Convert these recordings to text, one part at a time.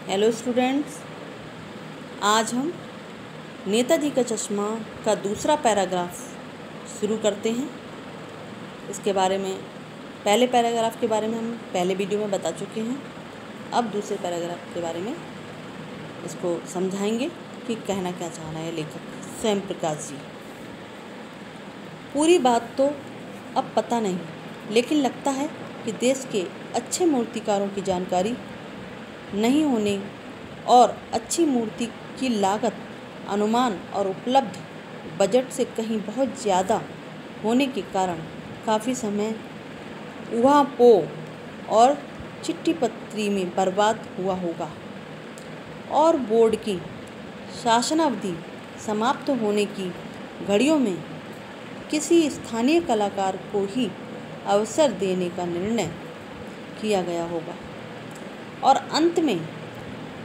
Hello students, आज हम नेताजी का चश्मा का दूसरा पैराग्राफ शुरू करते हैं। इसके बारे में पहले पैराग्राफ के बारे में हम पहले वीडियो में बता चुके हैं। अब दूसरे पैराग्राफ के बारे में इसको समझाएंगे कि कहना क्या चाह रहा है लेखक स्वयं प्रकाश जी। पूरी बात तो अब पता नहीं, लेकिन लगता है कि देश के अच्छे मूर्तिकारों की जानकारी नहीं होने और अच्छी मूर्ति की लागत, अनुमान और उपलब्ध बजट से कहीं बहुत ज़्यादा होने के कारण काफ़ी समय ऊहापोह और चिट्ठी पत्री में बर्बाद हुआ होगा और बोर्ड की शासनावधि समाप्त होने की घड़ियों में किसी स्थानीय कलाकार को ही अवसर देने का निर्णय किया गया होगा और अंत में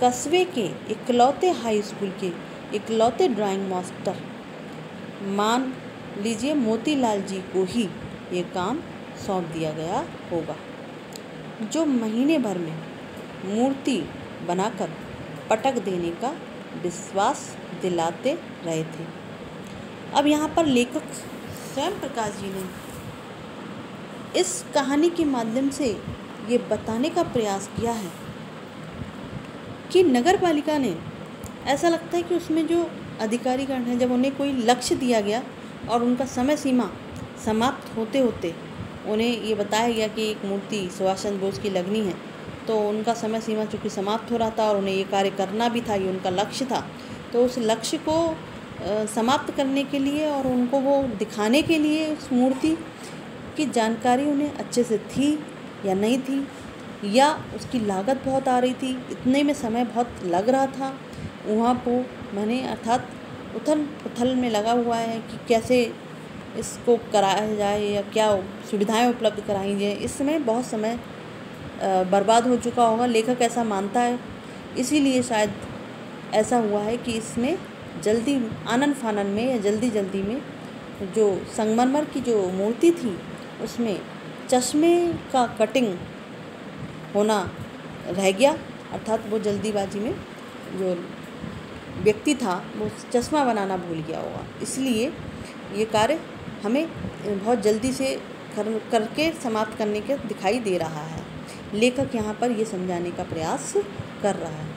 कस्बे के इकलौते हाई स्कूल के इकलौते ड्राइंग मास्टर मान लीजिए मोतीलाल जी को ही ये काम सौंप दिया गया होगा, जो महीने भर में मूर्ति बनाकर पटक देने का विश्वास दिलाते रहे थे। अब यहाँ पर लेखक स्वयं प्रकाश जी ने इस कहानी के माध्यम से ये बताने का प्रयास किया है कि नगर पालिका ने, ऐसा लगता है कि उसमें जो अधिकारीगण हैं, जब उन्हें कोई लक्ष्य दिया गया और उनका समय सीमा समाप्त होते होते उन्हें ये बताया गया कि एक मूर्ति सुभाष चंद्र बोस की लगनी है, तो उनका समय सीमा चूँकि समाप्त हो रहा था और उन्हें ये कार्य करना भी था, ये उनका लक्ष्य था, तो उस लक्ष्य को समाप्त करने के लिए और उनको वो दिखाने के लिए उस मूर्ति की जानकारी उन्हें अच्छे से थी या नहीं थी, या उसकी लागत बहुत आ रही थी, इतने में समय बहुत लग रहा था, वहाँ को मैंने अर्थात उथल पुथल में लगा हुआ है कि कैसे इसको कराया जाए या क्या सुविधाएं उपलब्ध कराई जाए। इस समय बहुत समय बर्बाद हो चुका होगा, लेखक ऐसा मानता है। इसीलिए शायद ऐसा हुआ है कि इसमें जल्दी आनन फानन में या जल्दी में जो संगमरमर की जो मूर्ति थी उसमें चश्मे का कटिंग होना रह गया, अर्थात वो जल्दीबाजी में जो व्यक्ति था वो चश्मा बनाना भूल गया होगा। इसलिए ये कार्य हमें बहुत जल्दी से करके समाप्त करने के दिखाई दे रहा है। लेखक यहाँ पर ये समझाने का प्रयास कर रहा है।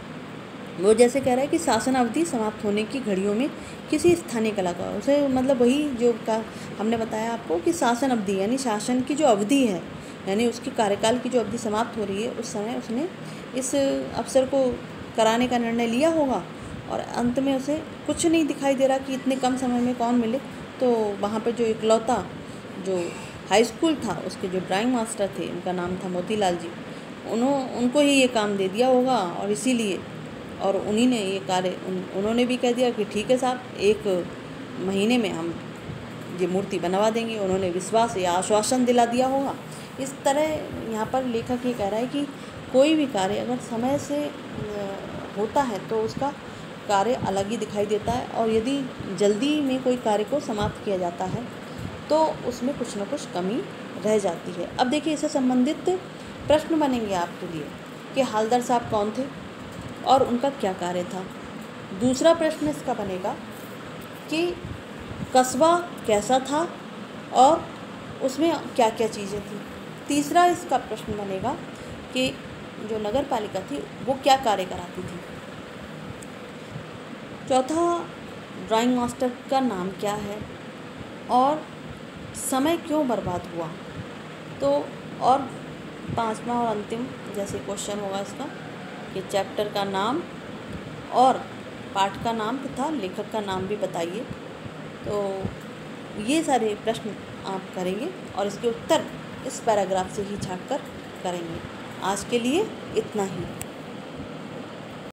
वो जैसे कह रहा है कि शासन अवधि समाप्त होने की घड़ियों में किसी स्थानीय कलाकार, उसे मतलब वही जो का हमने बताया आपको कि शासन अवधि यानी शासन की जो अवधि है, यानी उसकी कार्यकाल की जो अवधि समाप्त हो रही है, उस समय उसने इस अवसर को कराने का निर्णय लिया होगा और अंत में उसे कुछ नहीं दिखाई दे रहा कि इतने कम समय में कौन मिले। तो वहाँ पर जो इकलौता जो हाई स्कूल था उसके जो ड्राइंग मास्टर थे, उनका नाम था मोतीलाल जी, उनको ही ये काम दे दिया होगा और इसीलिए और उन्हीं ने ये कार्य उन्होंने भी कह दिया कि ठीक है साहब, 1 महीने में हम ये मूर्ति बनवा देंगे। उन्होंने विश्वास या आश्वासन दिला दिया होगा। इस तरह यहाँ पर लेखक ये कह रहा है कि कोई भी कार्य अगर समय से होता है तो उसका कार्य अलग ही दिखाई देता है, और यदि जल्दी में कोई कार्य को समाप्त किया जाता है तो उसमें कुछ न कुछ कमी रह जाती है। अब देखिए, इससे संबंधित प्रश्न बनेंगे आपके लिए कि हवलदार साहब कौन थे और उनका क्या कार्य था। दूसरा प्रश्न इसका बनेगा कि कस्बा कैसा था और उसमें क्या क्या चीज़ें थी। तीसरा इसका प्रश्न बनेगा कि जो नगर पालिका थी वो क्या कार्य कराती थी। चौथा, ड्राइंग मास्टर का नाम क्या है और समय क्यों बर्बाद हुआ। तो और पांचवा और अंतिम जैसे क्वेश्चन होगा इसका कि चैप्टर का नाम और पाठ का नाम तथा लेखक का नाम भी बताइए। तो ये सारे प्रश्न आप करेंगे और इसके उत्तर इस पैराग्राफ से ही छांट कर करेंगे। आज के लिए इतना ही।